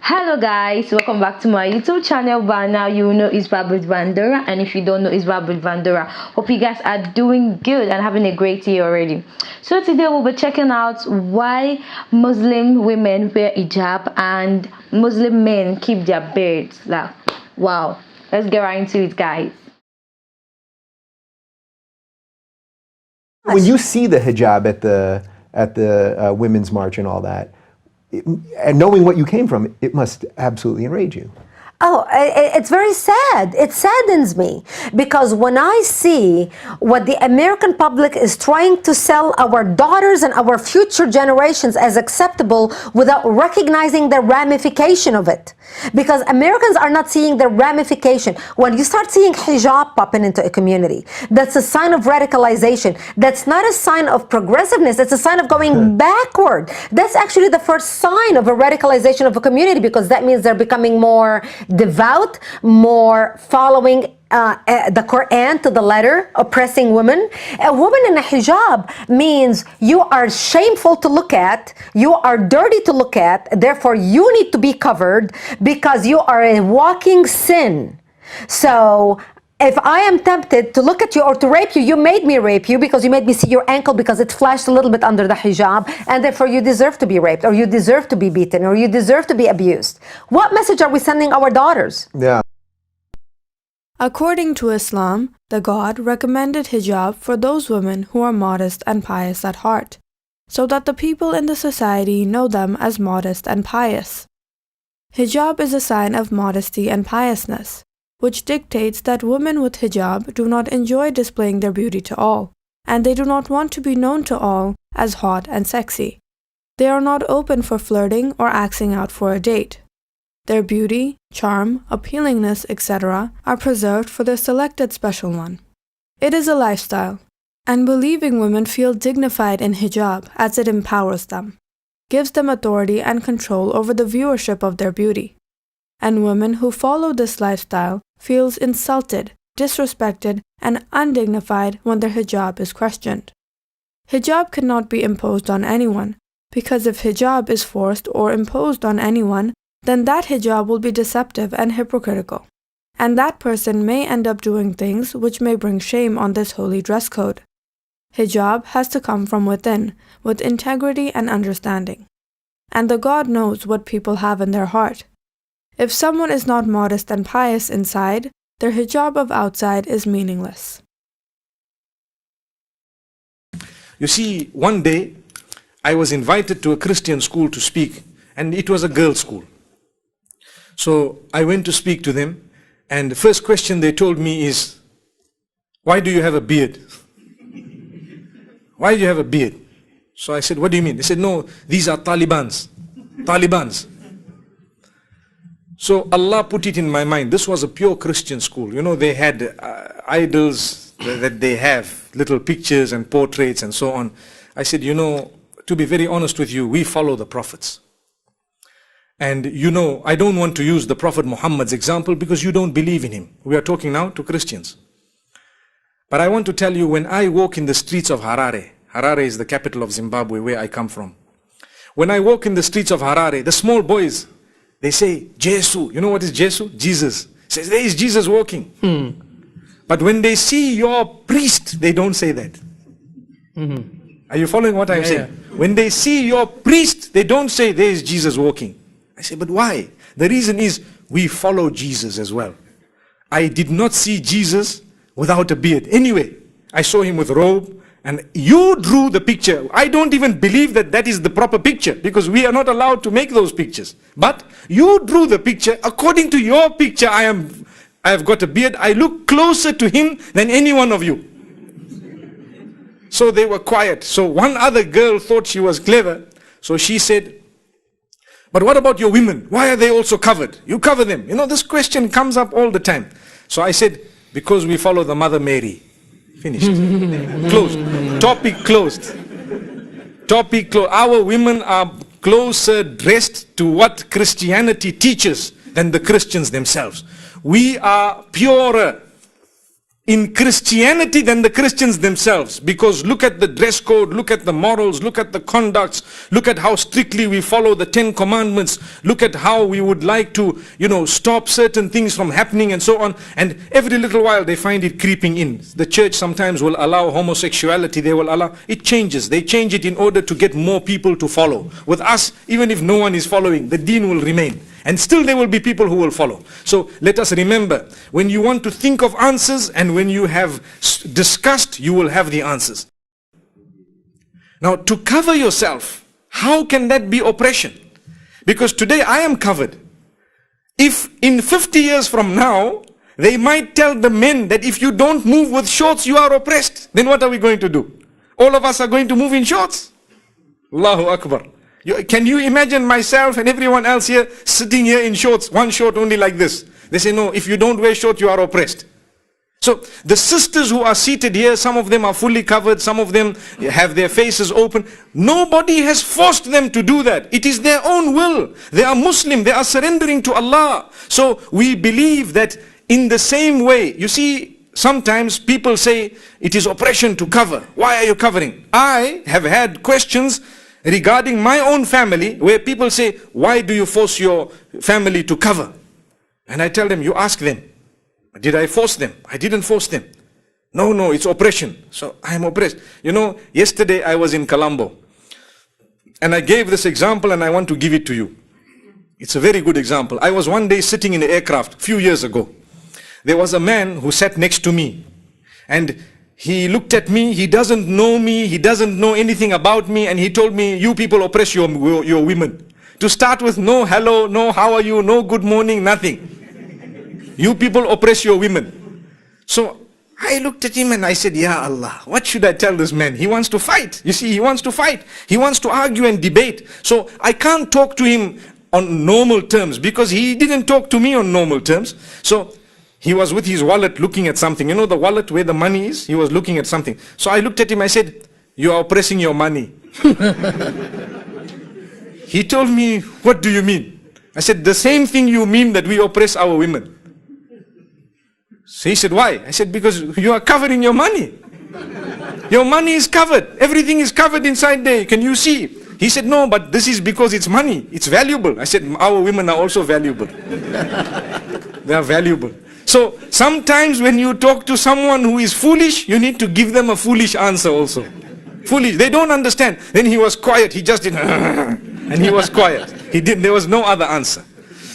Hello guys, welcome back to my YouTube channel. By now you know it's Babud Vandora, and if you don't know it's Babud Vandora, hope you guys are doing good and having a great year already. So today we'll be checking out why Muslim women wear hijab and Muslim men keep their beards. Like, wow, let's get right into it, guys. When you see the hijab at the Women's March and all that, and knowing what you came from, it must absolutely enrage you. Oh, it's very sad. It saddens me because when I see what the American public is trying to sell our daughters and our future generations as acceptable without recognizing the ramification of it. Because Americans are not seeing the ramification. When you start seeing hijab popping into a community, that's a sign of radicalization. That's not a sign of progressiveness. It's a sign of going backward. That's actually the first sign of a radicalization of a community, because that means they're becoming more devout, more following the Quran to the letter, oppressing women. A woman in a hijab means you are shameful to look at, you are dirty to look at, therefore you need to be covered because you are a walking sin. So if I am tempted to look at you or to rape you, you made me rape you because you made me see your ankle because it flashed a little bit under the hijab, and therefore you deserve to be raped, or you deserve to be beaten, or you deserve to be abused. What message are we sending our daughters? Yeah. According to Islam, the God recommended hijab for those women who are modest and pious at heart, so that the people in the society know them as modest and pious. Hijab is a sign of modesty and piousness, which dictates that women with hijab do not enjoy displaying their beauty to all, and they do not want to be known to all as hot and sexy. They are not open for flirting or asking out for a date. Their beauty, charm, appealingness, etc. are preserved for their selected special one. It is a lifestyle, and believing women feel dignified in hijab as it empowers them, gives them authority and control over the viewership of their beauty. And women who follow this lifestyle feels insulted, disrespected, and undignified when their hijab is questioned. Hijab cannot be imposed on anyone, because if hijab is forced or imposed on anyone, then that hijab will be deceptive and hypocritical, and that person may end up doing things which may bring shame on this holy dress code. Hijab has to come from within, with integrity and understanding. And the God knows what people have in their heart. If someone is not modest and pious inside, their hijab of outside is meaningless. You see, one day I was invited to a Christian school to speak, and it was a girls' school. So I went to speak to them, and the first question they told me is, "Why do you have a beard? Why do you have a beard?" So I said, "What do you mean?" They said, "No, these are Talibans." So Allah put it in my mind. This was a pure Christian school. You know, they had idols that they have, little pictures and portraits and so on. I said, you know, to be very honest with you, we follow the prophets. And you know, I don't want to use the Prophet Muhammad's example because you don't believe in him. We are talking now to Christians. But I want to tell you, when I walk in the streets of Harare, Harare is the capital of Zimbabwe, where I come from. When I walk in the streets of Harare, the small boys, they say, "Jesu." You know what is Jesu? Jesus. Says, "There is Jesus walking." But when they see your priest, they don't say that. Are you following what I'm saying? When they see your priest, they don't say, "There is Jesus walking." I say, but why? The reason is, we follow Jesus as well. I did not see Jesus without a beard. Anyway, I saw him with robe, and you drew the picture. I don't even believe that that is the proper picture, because we are not allowed to make those pictures. But you drew the picture. According to your picture, I have got a beard. I look closer to him than any one of you. So they were quiet. So one other girl thought she was clever. So she said, "But what about your women? Why are they also covered? You cover them." You know, this question comes up all the time. So I said, "Because we follow the Mother Mary." Finished. Closed. Topic closed. Topic closed. Our women are closer dressed to what Christianity teaches than the Christians themselves. We are purer. in Christianity than the Christians themselves. Because look at the dress code, look at the morals, look at the conducts, look at how strictly we follow the 10 commandments, look at how we would like to, stop certain things from happening and so on. And every little while they find it creeping in. The church sometimes will allow homosexuality, they will allow, it changes. They change it in order to get more people to follow. With us, even if no one is following, the deen will remain. And still there will be people who will follow. So let us remember, when you want to think of answers and when you have discussed, you will have the answers. Now, to cover yourself, how can that be oppression? Because today I am covered. If in 50 years from now, they might tell the men that if you don't move with shorts, you are oppressed, then what are we going to do? All of us are going to move in shorts. Allahu Akbar. Can you imagine myself and everyone else here sitting here in shorts, one short only like this? They say, no, if you don't wear shorts, you are oppressed. So the sisters who are seated here, some of them are fully covered, some of them have their faces open. Nobody has forced them to do that. It is their own will. They are Muslim, they are surrendering to Allah. So we believe that in the same way, you see, sometimes people say it is oppression to cover. Why are you covering? I have had questions regarding my own family, where people say, why do you force your family to cover? And I tell them, you ask them. Did I force them? I didn't force them. No, it's oppression. So I am oppressed. Yesterday I was in Colombo. And I gave this example and I want to give it to you. It's a very good example. I was one day sitting in an aircraft, a few years ago. There was a man who sat next to me. And he looked at me, he doesn't know me, he doesn't know anything about me, and he told me, you people oppress your women. To start with, no hello, no how are you, no good morning, nothing. You people oppress your women. So I looked at him and I said, Ya Allah, what should I tell this man? He wants to fight. You see, he wants to fight. He wants to argue and debate. So I can't talk to him on normal terms because he didn't talk to me on normal terms. So he was with his wallet looking at something. The wallet where the money is? He was looking at something. So I looked at him, I said, you are oppressing your money. He told me, what do you mean? I said, the same thing you mean that we oppress our women. So he said, why? I said, because you are covering your money. Your money is covered. Everything is covered inside there. Can you see? He said, no, but this is because it's money. It's valuable. I said, our women are also valuable. They are valuable. So sometimes when you talk to someone who is foolish, you need to give them a foolish answer also. Foolish. They don't understand. Then he was quiet. He just did and he was quiet. There was no other answer.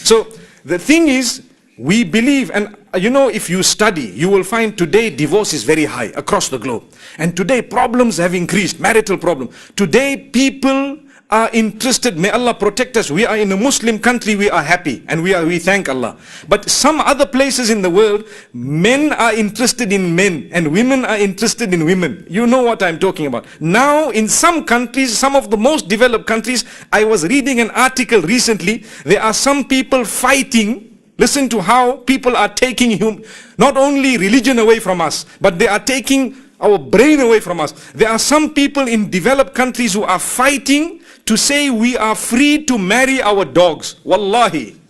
So the thing is, we believe, and if you study, you will find today divorce is very high across the globe. And today problems have increased, marital problem. Today people are interested, may Allah protect us. We are in a Muslim country, we are happy and we thank Allah. But some other places in the world, men are interested in men and women are interested in women. You know what I'm talking about. Now in some countries, some of the most developed countries, I was reading an article recently, there are some people fighting. Listen to how people are taking not only religion away from us, but they are taking our brain away from us. There are some people in developed countries who are fighting to say we are free to marry our dogs. Wallahi.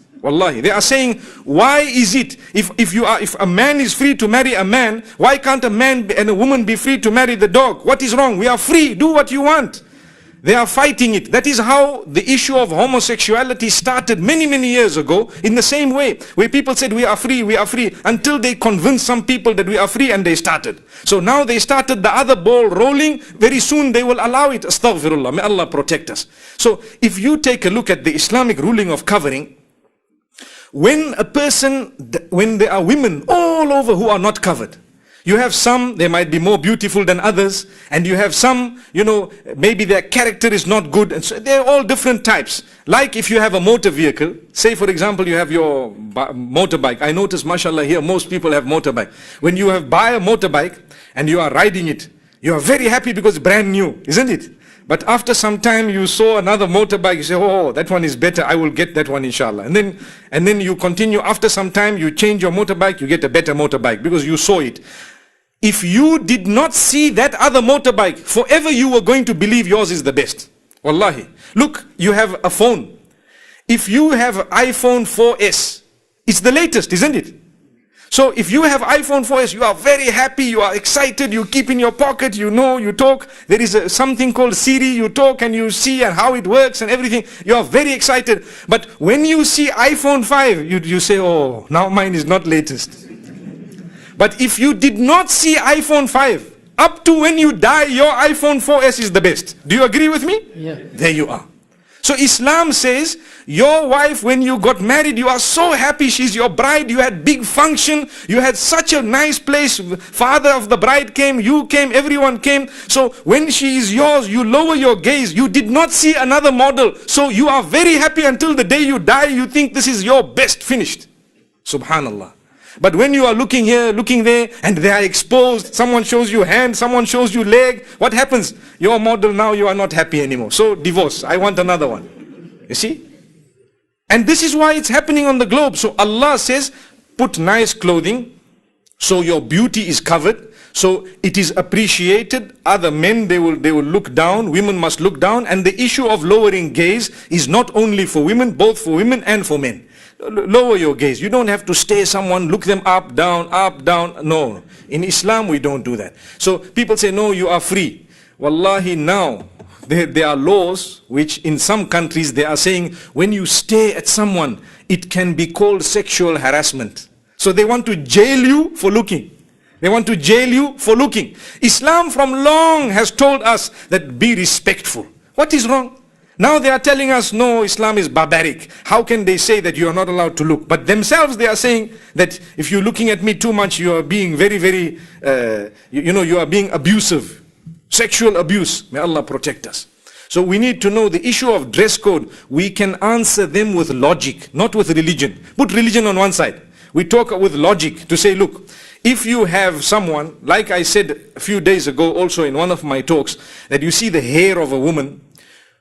They are saying, why is it, if a man is free to marry a man, why can't a man and a woman be free to marry the dog? What is wrong? We are free. Do what you want. They are fighting it. That is how the issue of homosexuality started many, many years ago, in the same way, where people said we are free, until they convinced some people that we are free and they started. So now they started the other ball rolling. Very soon they will allow it. Astaghfirullah. May Allah protect us. So if you take a look at the Islamic ruling of covering, when there are women all over who are not covered, you have some, they might be more beautiful than others, and you have some, maybe their character is not good, and so they're all different types. Like if you have a motor vehicle, say for example you have your motorbike. I notice, mashallah, here most people have motorbike. When you buy a motorbike and you are riding it, you are very happy because it's brand new, isn't it? But after some time you saw another motorbike, you say, oh, that one is better, I will get that one inshallah. And then you continue, after some time you change your motorbike, you get a better motorbike because you saw it. If you did not see that other motorbike, forever you were going to believe yours is the best. Wallahi. Look, you have a phone. If you have iPhone 4S, it's the latest, isn't it? So if you have iPhone 4S, you are very happy, you are excited, you keep in your pocket, you know, you talk. There is something called Siri, you talk and you see and how it works and everything. You are very excited. But when you see iPhone 5, you say, oh, now mine is not latest. But if you did not see iPhone 5, up to when you die, your iPhone 4S is the best. Do you agree with me? Yeah. There you are. So Islam says, your wife, when you got married, you are so happy, she's your bride, you had big function, you had such a nice place, father of the bride came, you came, everyone came. So when she is yours, you lower your gaze, you did not see another model. So you are very happy until the day you die, you think this is your best, finished. Subhanallah. But when you are looking here, looking there, and they are exposed, someone shows you hand, someone shows you leg, what happens? Your model now, you are not happy anymore. So divorce, I want another one. You see? And this is why it's happening on the globe. So Allah says, put nice clothing, so your beauty is covered, so it is appreciated. Other men, they will look down, women must look down, and the issue of lowering gaze is not only for women, both for women and for men. Lower your gaze. You don't have to stare someone, look them up, down, up, down. No. In Islam, we don't do that. So people say, no, you are free. Wallahi, now, there are laws which in some countries they are saying, when you stare at someone, it can be called sexual harassment. So they want to jail you for looking. They want to jail you for looking. Islam from long has told us that be respectful. What is wrong? Now they are telling us, no, Islam is barbaric. How can they say that you are not allowed to look? But themselves they are saying that if you're looking at me too much, you are being very, very, you are being abusive. Sexual abuse. May Allah protect us. So we need to know the issue of dress code. We can answer them with logic, not with religion. Put religion on one side. We talk with logic to say, look, if you have someone, like I said a few days ago also in one of my talks, that you see the hair of a woman,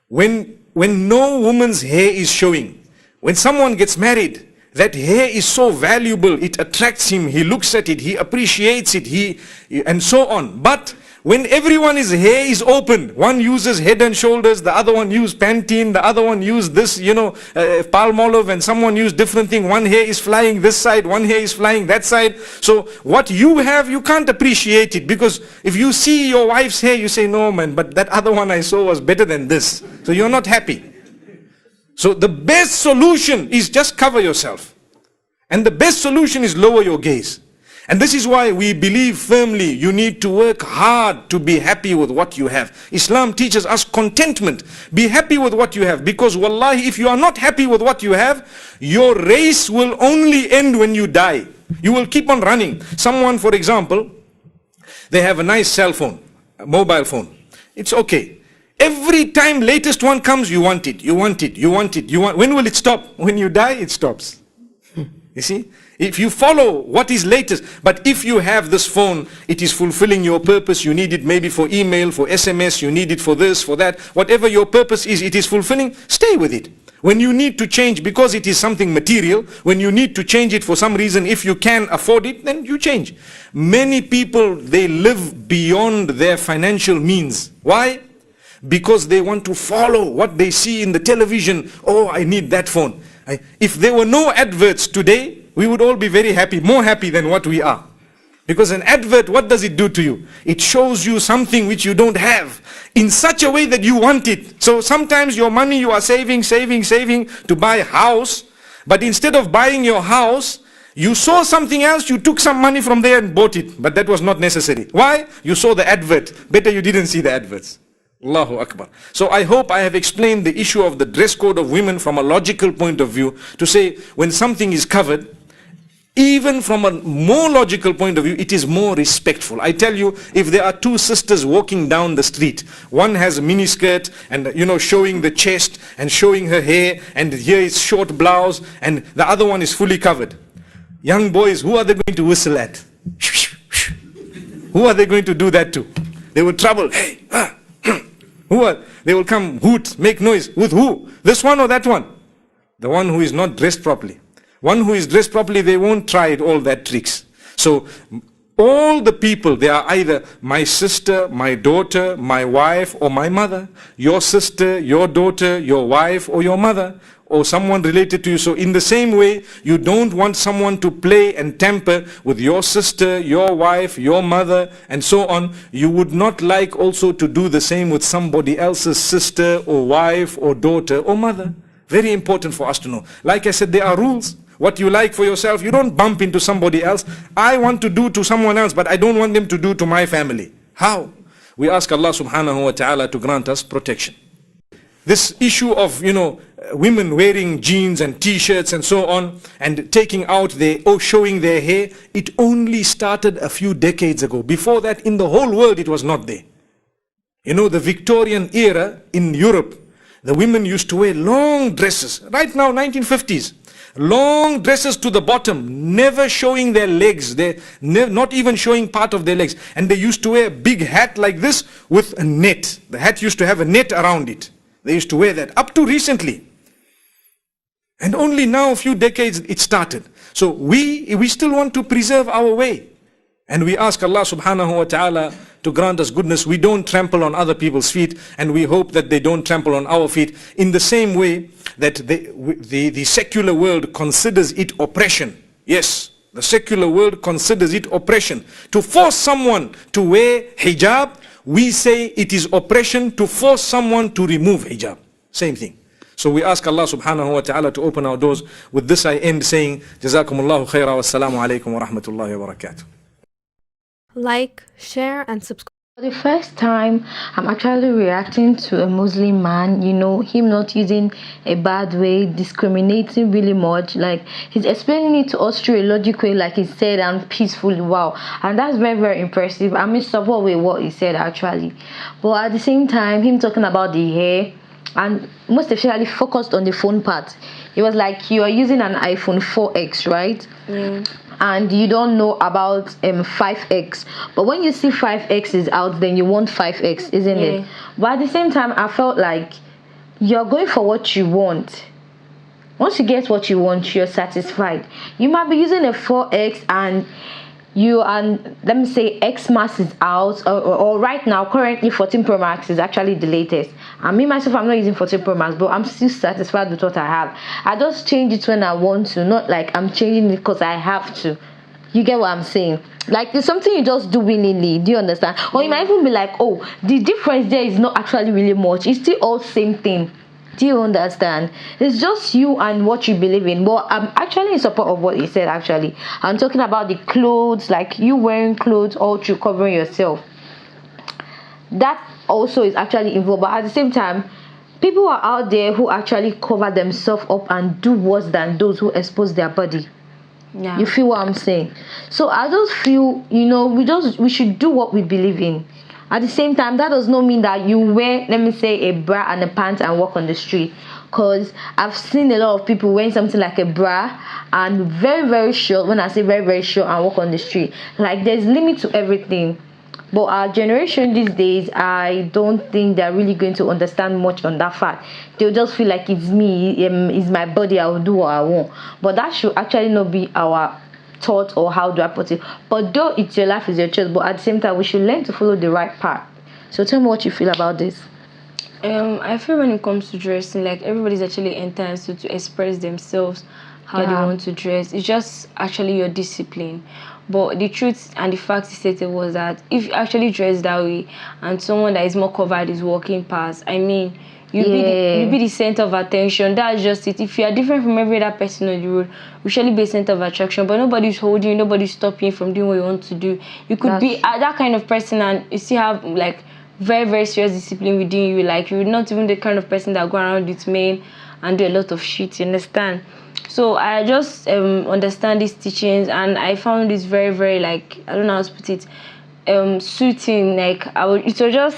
when no woman's hair is showing, when someone gets married, that hair is so valuable, it attracts him, he looks at it, he appreciates it, and so on. But when everyone's hair is open, one uses Head and Shoulders, the other one uses Pantene, the other one uses this, Palmolive, and someone uses different thing. One hair is flying this side, one hair is flying that side. So what you have, you can't appreciate it, because if you see your wife's hair, you say, no man, but that other one I saw was better than this. So you're not happy. So the best solution is just cover yourself. And the best solution is lower your gaze. And this is why we believe firmly you need to work hard to be happy with what you have. Islam teaches us contentment. Be happy with what you have. Because wallahi, if you are not happy with what you have, your race will only end when you die. You will keep on running. Someone, for example, they have a nice cell phone, a mobile phone. It's okay. Every time latest one comes, you want it, you want it, you want it, you want. When will it stop? When you die, it stops. You see? If you follow what is latest, but if you have this phone, it is fulfilling your purpose, you need it maybe for email, for SMS, you need it for this, for that, whatever your purpose is, it is fulfilling, stay with it. When you need to change, because it is something material, when you need to change it for some reason, if you can afford it, then you change. Many people, they live beyond their financial means. Why? Because they want to follow what they see in the television. Oh, I need that phone. If there were no adverts today, we would all be very happy, more happy than what we are. Because an advert, what does it do to you? It shows you something which you don't have in such a way that you want it. So sometimes your money you are saving to buy a house, but instead of buying your house, you saw something else, you took some money from there and bought it, but that was not necessary. Why? You saw the advert. Better you didn't see the adverts. Allahu Akbar. So I hope I have explained the issue of the dress code of women from a logical point of view, to say when something is covered, even from a more logical point of view, it is more respectful. I tell you, if there are two sisters walking down the street, one has a mini skirt and showing the chest and showing her hair, and here is short blouse, and the other one is fully covered. Young boys, who are they going to whistle at? Who are they going to do that to? They will trouble. Hey, who are? They will come, hoot, make noise. With who? This one or that one? The one who is not dressed properly. One who is dressed properly, they won't try it, all that tricks. So all the people, they are either my sister, my daughter, my wife, or my mother. Your sister, your daughter, your wife, or your mother. or someone related to you. So in the same way, you don't want someone to play and tamper with your sister, your wife, your mother, and so on. You would not like also to do the same with somebody else's sister or wife or daughter or mother. Very important for us to know. Like I said, there are rules. What you like for yourself, you don't bump into somebody else. I want to do to someone else, but I don't want them to do to my family. How? We ask Allah subhanahu wa ta'ala to grant us protection. This issue of, women wearing jeans and t-shirts and so on, and taking out showing their hair, it only started a few decades ago. Before that, in the whole world, it was not there. The Victorian era in Europe, the women used to wear long dresses. Right now, 1950s. Long dresses to the bottom, never showing their legs. They're not even showing part of their legs. And they used to wear a big hat like this with a net. The hat used to have a net around it. They used to wear that up to recently. And only now, a few decades, it started. So we still want to preserve our way. And we ask Allah subhanahu wa ta'ala to grant us goodness. We don't trample on other people's feet, and we hope that they don't trample on our feet. In the same way that the secular world considers it oppression. Yes, the secular world considers it oppression. To force someone to wear hijab, we say it is oppression to force someone to remove hijab. Same thing. So we ask Allah subhanahu wa ta'ala to open our doors. With this I end saying, Jazakumullahu khaira wa assalamu alaikum wa rahmatullahi wa barakatuh. Like, share, and subscribe. For the first time, I'm actually reacting to a Muslim man, him not using a bad way, discriminating really much. Like, he's explaining it to us through a logical way, like he said, and peacefully. Wow. And that's very, very impressive. I'm in support with what he said, actually. But at the same time, him talking about the hair, and most especially focused on the phone part. It was like you are using an iPhone 4X, right? And you don't know about 5X. But when you see 5X is out, then you want 5X, isn't it? But at the same time, I felt like you're going for what you want. Once you get what you want, you're satisfied. You might be using a 4X and let me say X Max is out, or right now currently 14 Pro Max is actually the latest. And me myself, I'm not using 14 Pro Max, but I'm still satisfied with what I have. I just change it when I want to, not like I'm changing it because I have to. You get what I'm saying? Like, it's something you just do willingly. Do you understand? Or you might even be like, oh, the difference there is not actually really much. It's still all same thing. Do you understand? It's just you and what you believe in. But I'm actually in support of what he said, actually. I'm talking about the clothes, like you wearing clothes all through covering yourself. That also is actually involved. But at the same time, people are out there who actually cover themselves up and do worse than those who expose their body. Yeah. You feel what I'm saying? So I just feel, we should do what we believe in. At the same time, that does not mean that you wear, let me say, a bra and a pant and walk on the street. Because I've seen a lot of people wearing something like a bra and very, very short. When I say very, very short, and walk on the street. Like, there's limit to everything. But our generation these days, I don't think they're really going to understand much on that fact. They'll just feel like it's me, it's my body, I'll do what I want. But that should actually not be our thought, or how do I put it. But though it's your life, it's your choice, but at the same time we should learn to follow the right path. So tell me what you feel about this. I feel when it comes to dressing, like, everybody's actually entitled to express themselves how they want to dress. It's just actually your discipline. But the truth and the fact he stated was that if you actually dress that way and someone that is more covered is walking past, you'll be the center of attention. That's just it. If you are different from every other person on the road, you surely be a center of attraction. But nobody's holding you, nobody's stopping you from doing what you want to do. You could be that kind of person and you still have like very, very serious discipline within you. Like, you're not even the kind of person that go around with men and do a lot of shit, you understand? So I just understand these teachings, and I found this very, very, like, I don't know how to put it, suiting. Like, it was just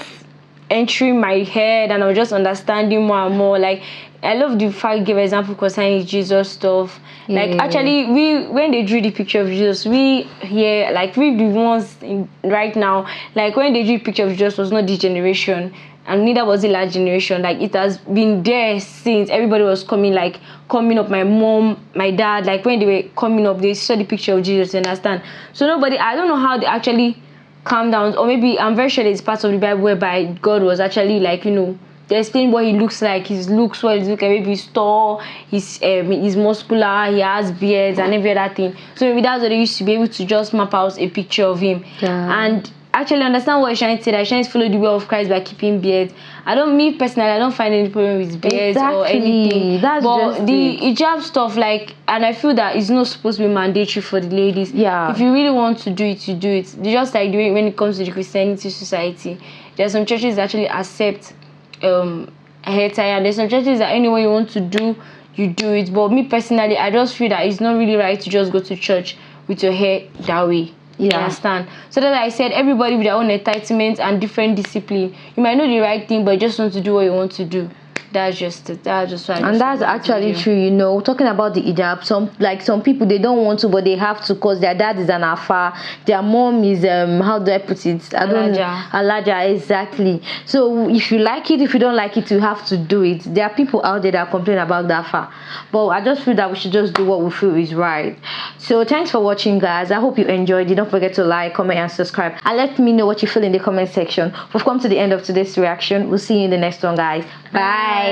entering my head, and I was just understanding more and more. Like, I love the fact you gave an example concerning Jesus stuff. Like, actually, when they drew the picture of Jesus, we the ones right now, like, when they drew the picture of Jesus was not this generation, and neither was the last generation. Like, it has been there since everybody was coming up. My mom, my dad, like, when they were coming up, they saw the picture of Jesus, you understand? So I don't know how they actually calm down, or maybe I'm very sure it's part of the Bible whereby God was actually, like, they explain what he looks like, his looks, what he looks like, maybe he's tall, he's muscular, he has beards and every other thing. So maybe that's what they used to be able to just map out a picture of him. And actually understand what he's trying to say, that he's trying to follow the way of Christ by keeping beards. I don't find any problem with beards or anything. But the hijab stuff, like, and I feel that it's not supposed to be mandatory for the ladies. If you really want to do it, you do it. Just like doing when it comes to the Christianity society, there are some churches that actually accept hair tie. There's some churches that anyone you want to do, you do it. But me personally, I just feel that it's not really right to just go to church with your hair that way. You understand? So that I said, everybody with their own entitlement and different discipline. You might know the right thing, but you just want to do what you want to do. That's just it. That's just what and that's actually true, you know. Talking about the hijab, some people, they don't want to, but they have to, because their dad is an afa, their mom is how do I put it? Alaja, exactly. So if you like it, if you don't like it, you have to do it. There are people out there that complain about the afa, but I just feel that we should just do what we feel is right. So thanks for watching, guys. I hope you enjoyed it. Don't forget to like, comment and subscribe, and let me know what you feel in the comment section. We've come to the end of today's reaction. We'll see you in the next one, guys. Bye.